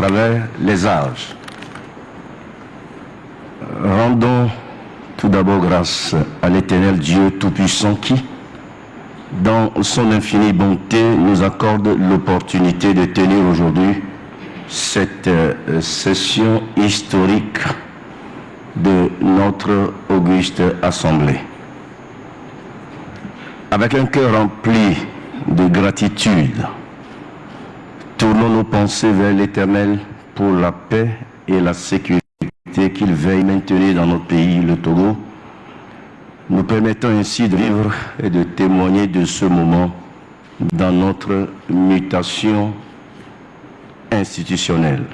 travers les âges. Rendons tout d'abord grâce à l'Éternel Dieu Tout-Puissant qui, dans son infinie bonté, nous accorde l'opportunité de tenir aujourd'hui cette session historique de notre auguste assemblée. Avec un cœur rempli de gratitude, tournons nos pensées vers l'Éternel pour la paix et la sécurité qu'il veille maintenir dans notre pays, le Togo, nous permettant ainsi de vivre et de témoigner de ce moment dans notre mutation institutionnelle.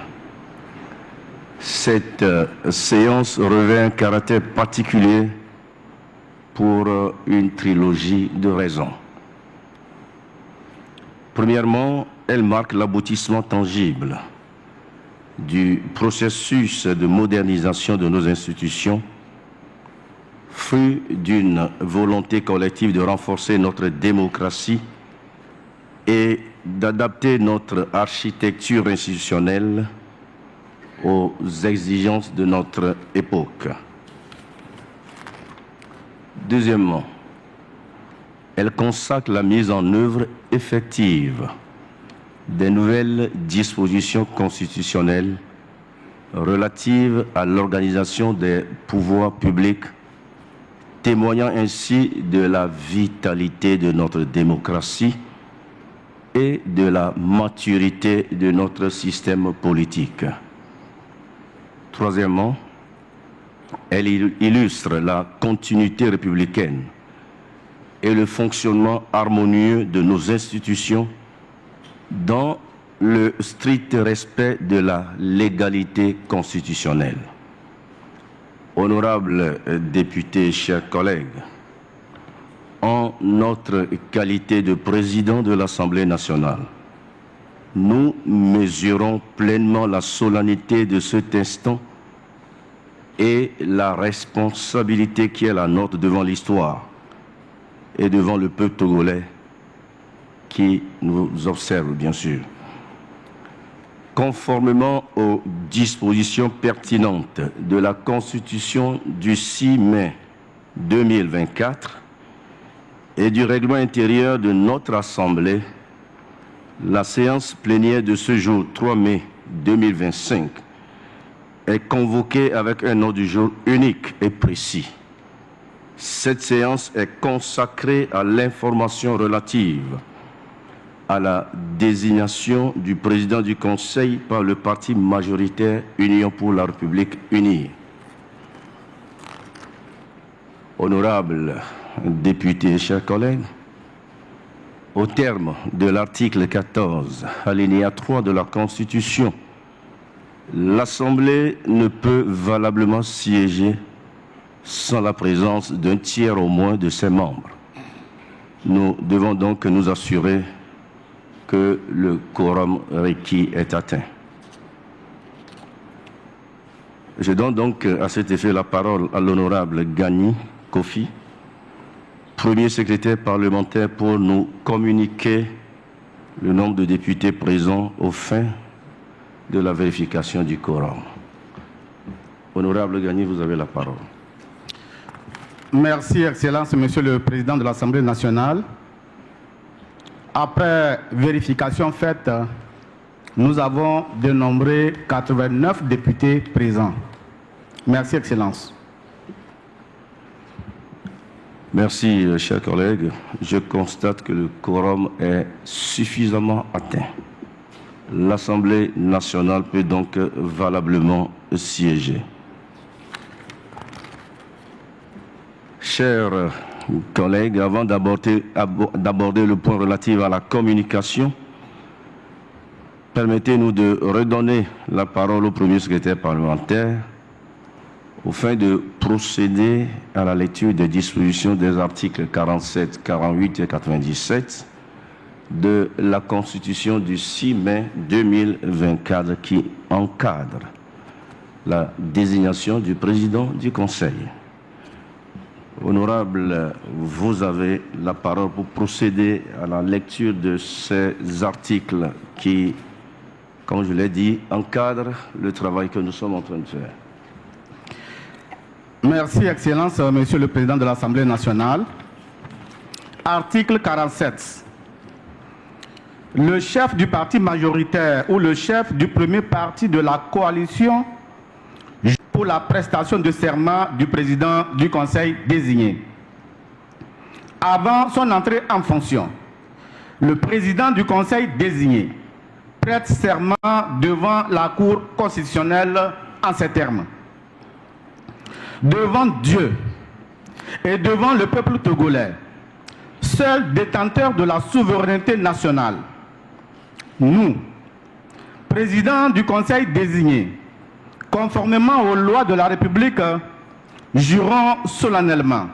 Cette séance revêt un caractère particulier pour une trilogie de raisons. Premièrement, elle marque l'aboutissement tangible du processus de modernisation de nos institutions, fruit d'une volonté collective de renforcer notre démocratie et d'adapter notre architecture institutionnelle aux exigences de notre époque. Deuxièmement, elle consacre la mise en œuvre effective des nouvelles dispositions constitutionnelles relatives à l'organisation des pouvoirs publics, témoignant ainsi de la vitalité de notre démocratie et de la maturité de notre système politique. Troisièmement, elle illustre la continuité républicaine et le fonctionnement harmonieux de nos institutions dans le strict respect de la légalité constitutionnelle. Honorables députés, chers collègues, en notre qualité de président de l'Assemblée nationale, nous mesurons pleinement la solennité de cet instant et la responsabilité qui est la nôtre devant l'histoire et devant le peuple togolais qui nous observe, bien sûr. Conformément aux dispositions pertinentes de la Constitution du 6 mai 2024 et du règlement intérieur de notre Assemblée, la séance plénière de ce jour 3 mai 2025 est convoquée avec un ordre du jour unique et précis. Cette séance est consacrée à l'information relative à la désignation du président du Conseil par le parti majoritaire Union pour la République unie. Honorables députés, chers collègues, au terme de l'article 14, alinéa 3 de la Constitution, l'Assemblée ne peut valablement siéger sans la présence d'un tiers au moins de ses membres. Nous devons donc nous assurer que le quorum requis est atteint. Je donne donc à cet effet la parole à l'honorable Gagny Kofi, premier secrétaire parlementaire, pour nous communiquer le nombre de députés présents aux fins de la vérification du quorum. Honorable Gagny, vous avez la parole. Merci, Excellence, Monsieur le Président de l'Assemblée nationale. Après vérification faite, nous avons dénombré 89 députés présents. Merci, Excellence. Merci, chers collègues. Je constate que le quorum est suffisamment atteint. L'Assemblée nationale peut donc valablement siéger. Chers collègues, avant d'aborder le point relatif à la communication, permettez-nous de redonner la parole au premier secrétaire parlementaire au fin de procéder à la lecture des dispositions des articles 47, 48 et 97 de la Constitution du 6 mai 2024 qui encadre la désignation du président du Conseil. Honorable, vous avez la parole pour procéder à la lecture de ces articles qui comme je l'ai dit, encadre le travail que nous sommes en train de faire. Merci, Excellence, Monsieur le Président de l'Assemblée nationale. Article 47. Le chef du parti majoritaire ou le chef du premier parti de la coalition pour la prestation de serment du président du Conseil désigné. Avant son entrée en fonction, le président du Conseil désigné prête serment devant la Cour constitutionnelle en ces termes. Devant Dieu et devant le peuple togolais, seul détenteur de la souveraineté nationale, nous, président du Conseil désigné, conformément aux lois de la République, jurons solennellement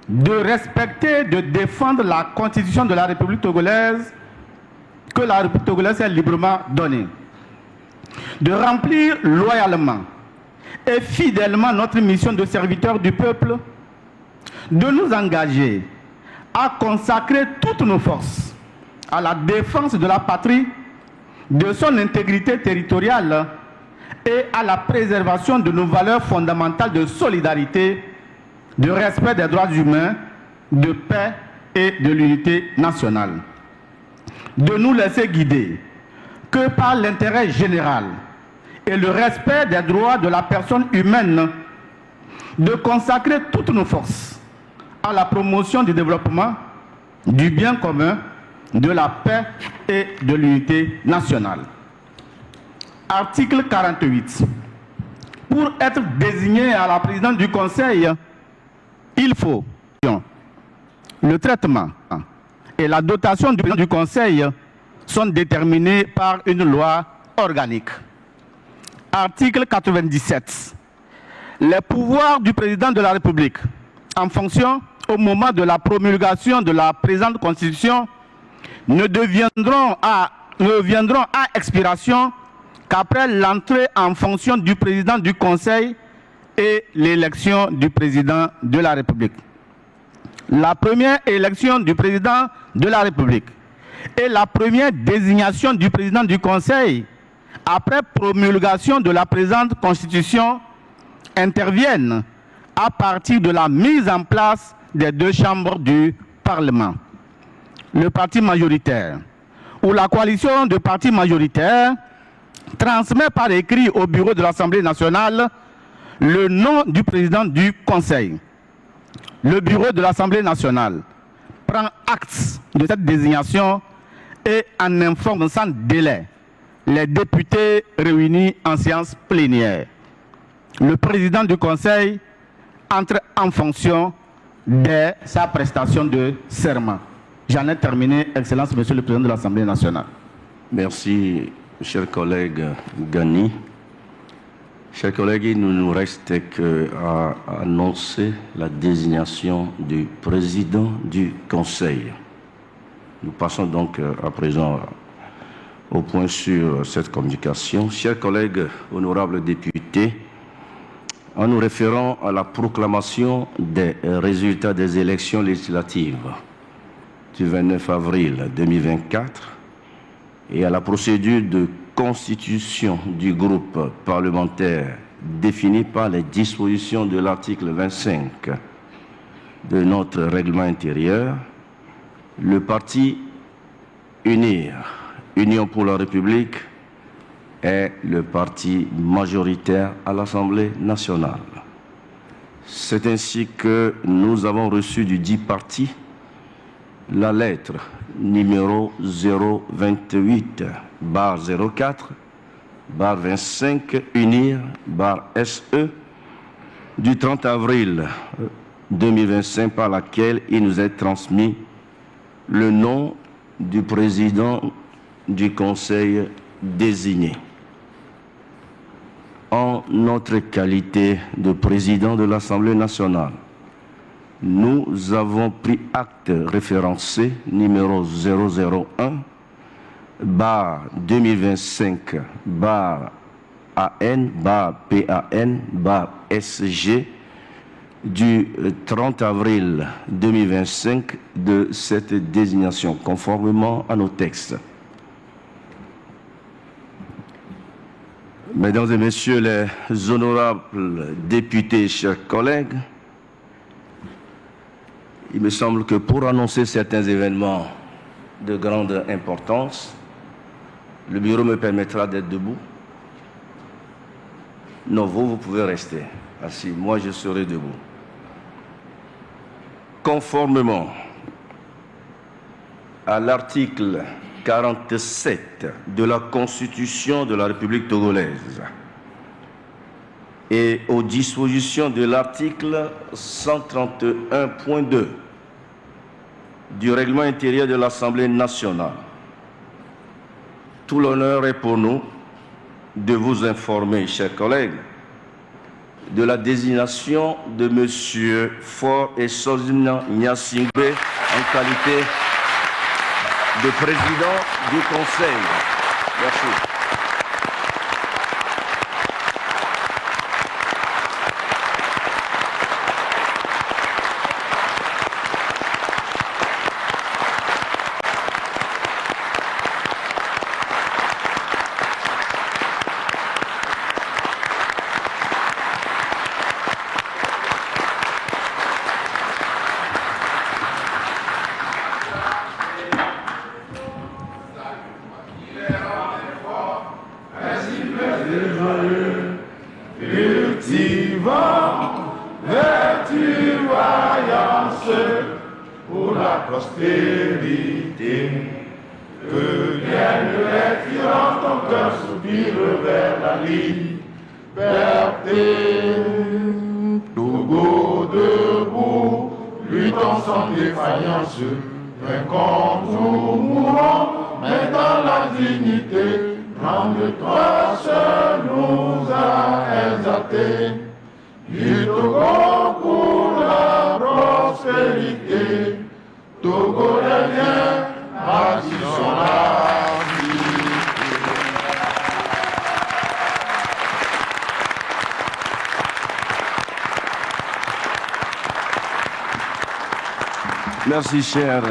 de respecter, de défendre la Constitution de la République togolaise que la République togolaise est librement donnée, de remplir loyalement et fidèlement notre mission de serviteur du peuple, de nous engager à consacrer toutes nos forces à la défense de la patrie, de son intégrité territoriale et à la préservation de nos valeurs fondamentales de solidarité, de respect des droits humains, de paix et de l'unité nationale. De nous laisser guider que par l'intérêt général et le respect des droits de la personne humaine, de consacrer toutes nos forces à la promotion du développement, du bien commun, de la paix et de l'unité nationale. Article 48. Pour être désigné à la présidence du Conseil, il faut le traitement et la dotation du président du Conseil sont déterminés par une loi organique. Article 97. Les pouvoirs du président de la République, en fonction au moment de la promulgation de la présente Constitution, ne viendront à expiration qu'après l'entrée en fonction du président du Conseil et l'élection du président de la République. La première élection du président de la République et la première désignation du président du Conseil après promulgation de la présente Constitution interviennent à partir de la mise en place des deux chambres du Parlement. Le parti majoritaire ou la coalition de partis majoritaires transmet par écrit au bureau de l'Assemblée nationale le nom du président du Conseil. Le bureau de l'Assemblée nationale prend acte de cette désignation et en informe sans délai les députés réunis en séance plénière. Le président du Conseil entre en fonction dès sa prestation de serment. J'en ai terminé, Excellence, Monsieur le Président de l'Assemblée nationale. Merci, cher collègue Gani. Chers collègues, il ne nous reste qu'à annoncer la désignation du président du Conseil. Nous passons donc à présent au point sur cette communication. Chers collègues, honorables députés, en nous référant à la proclamation des résultats des élections législatives du 29 avril 2024 et à la procédure de constitution du groupe parlementaire définie par les dispositions de l'article 25 de notre règlement intérieur, le parti Union pour la République, est le parti majoritaire à l'Assemblée nationale. C'est ainsi que nous avons reçu du dit parti la lettre numéro 028/04/25 UNIR/SE du 30 avril 2025 par laquelle il nous est transmis le nom du président du Conseil désigné. En notre qualité de président de l'Assemblée nationale, nous avons pris acte référencé numéro 001/AN/PAN/SG du 30 avril 2025 de cette désignation, conformément à nos textes. Mesdames et messieurs les honorables députés, chers collègues, il me semble que pour annoncer certains événements de grande importance, le bureau me permettra d'être debout. Non, vous pouvez rester assis. Moi, je serai debout. Conformément à l'article 47 de la Constitution de la République togolaise et aux dispositions de l'article 131.2 du règlement intérieur de l'Assemblée nationale, tout l'honneur est pour nous de vous informer, chers collègues, de la désignation de M. Faure Esozimna Nyasingbe en qualité de président du Conseil. Merci. Pour la prospérité, que vienne les tyrans, ton cœur soupire vers la liberté. Togo debout, luttons sans défaillance, vainquons ou mourons, mais dans la dignité, grande-toi seul nous a exaltés. Du Togo pour la prospérité, Togo revient, bâtissons la vie. Merci, chers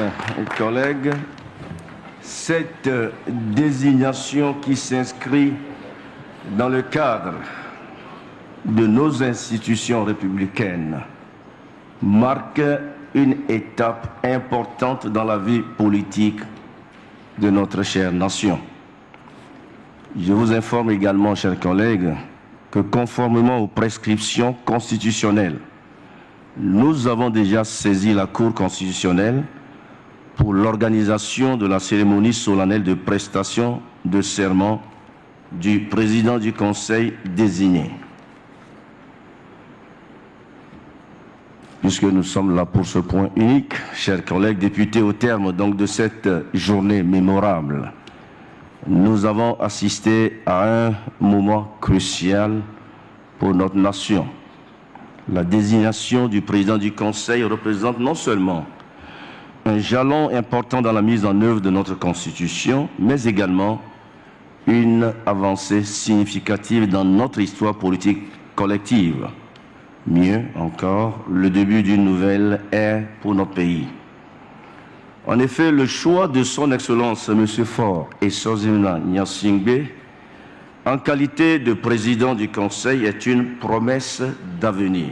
collègues. Cette désignation qui s'inscrit dans le cadre de nos institutions républicaines marque une étape importante dans la vie politique de notre chère nation. Je vous informe également, chers collègues, que conformément aux prescriptions constitutionnelles, nous avons déjà saisi la Cour constitutionnelle pour l'organisation de la cérémonie solennelle de prestation de serment du président du Conseil désigné. Puisque nous sommes là pour ce point unique, chers collègues députés, au terme donc de cette journée mémorable, nous avons assisté à un moment crucial pour notre nation. La désignation du président du Conseil représente non seulement un jalon important dans la mise en œuvre de notre Constitution, mais également une avancée significative dans notre histoire politique collective. Mieux encore, le début d'une nouvelle ère pour notre pays. En effet, le choix de son Excellence M. Faure Esozimna Nyasingbe en qualité de président du Conseil est une promesse d'avenir,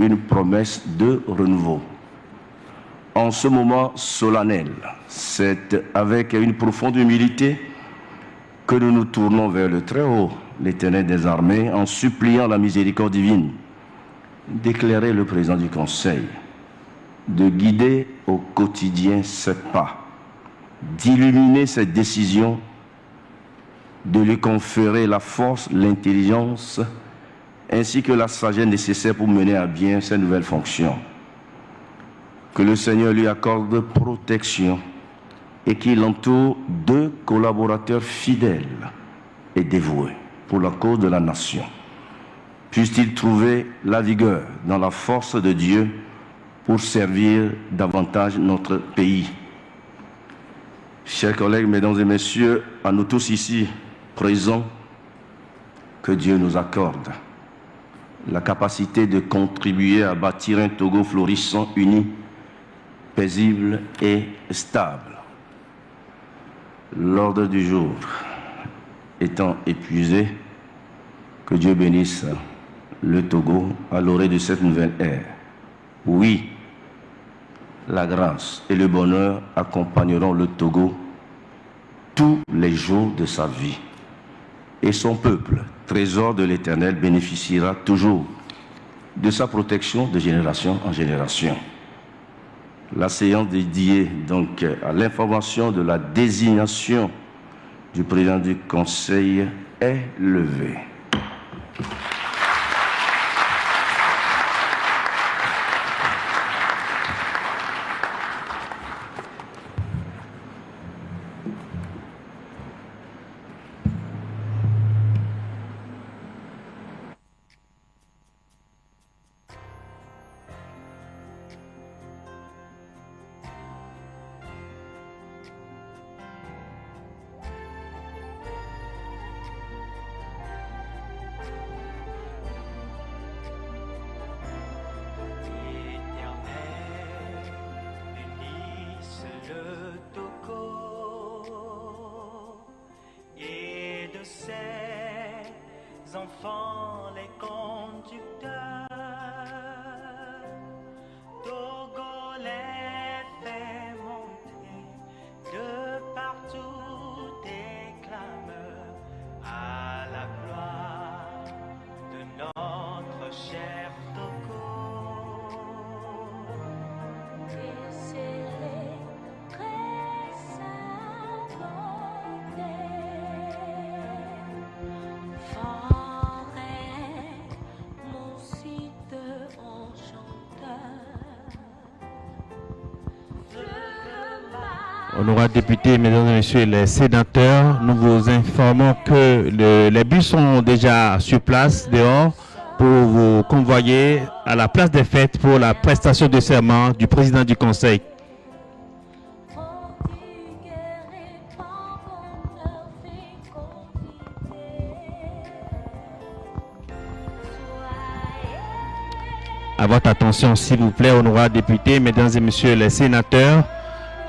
une promesse de renouveau. En ce moment solennel, c'est avec une profonde humilité que nous nous tournons vers le Très-Haut, l'Éternel des armées, en suppliant la miséricorde divine d'éclairer le président du Conseil, de guider au quotidien ses pas, d'illuminer ses décisions, de lui conférer la force, l'intelligence, ainsi que la sagesse nécessaire pour mener à bien ses nouvelles fonctions. Que le Seigneur lui accorde protection et qu'il entoure deux collaborateurs fidèles et dévoués pour la cause de la nation. Puisse-t-il trouver la vigueur dans la force de Dieu pour servir davantage notre pays. Chers collègues, mesdames et messieurs, à nous tous ici présents, que Dieu nous accorde la capacité de contribuer à bâtir un Togo florissant, uni, paisible et stable. L'ordre du jour étant épuisé, Que Dieu bénisse le Togo à l'orée de cette nouvelle ère. Oui, la grâce et le bonheur accompagneront le Togo tous les jours de sa vie. Et son peuple, trésor de l'Éternel, bénéficiera toujours de sa protection de génération en génération. La séance dédiée donc à l'information de la désignation du président du Conseil est levée. Enfants, les conducteurs, Togo les fait monter, de partout des clameurs à la gloire de notre cher Togo. Et c'est très savanté. Honorables députés, mesdames et messieurs les sénateurs, nous vous informons que les bus sont déjà sur place dehors pour vous convoyer à la place des fêtes pour la prestation de serment du président du Conseil. À votre attention, s'il vous plaît, honorables députés, mesdames et messieurs les sénateurs,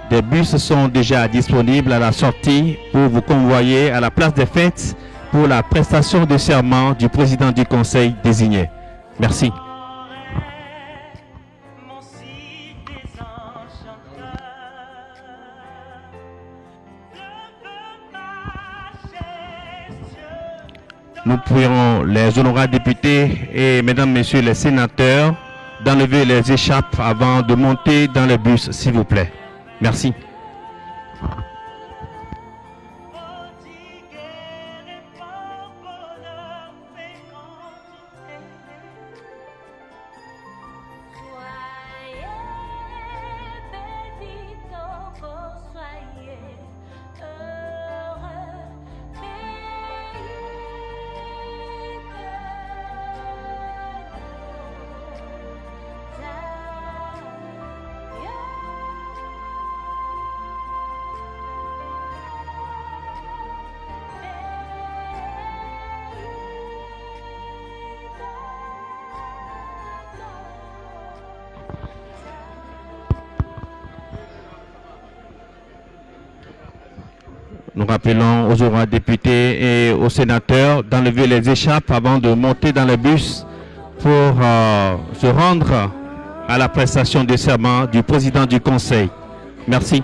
des bus sont déjà disponibles à la sortie pour vous convoyer à la place des fêtes pour la prestation de serment du président du Conseil désigné. Merci. Nous prions les honorables députés et mesdames, messieurs les sénateurs d'enlever les écharpes avant de monter dans le bus, s'il vous plaît. Merci. Nous rappelons aux honorables députés et aux sénateurs d'enlever les écharpes avant de monter dans le bus pour se rendre à la prestation de serment du président du Conseil. Merci.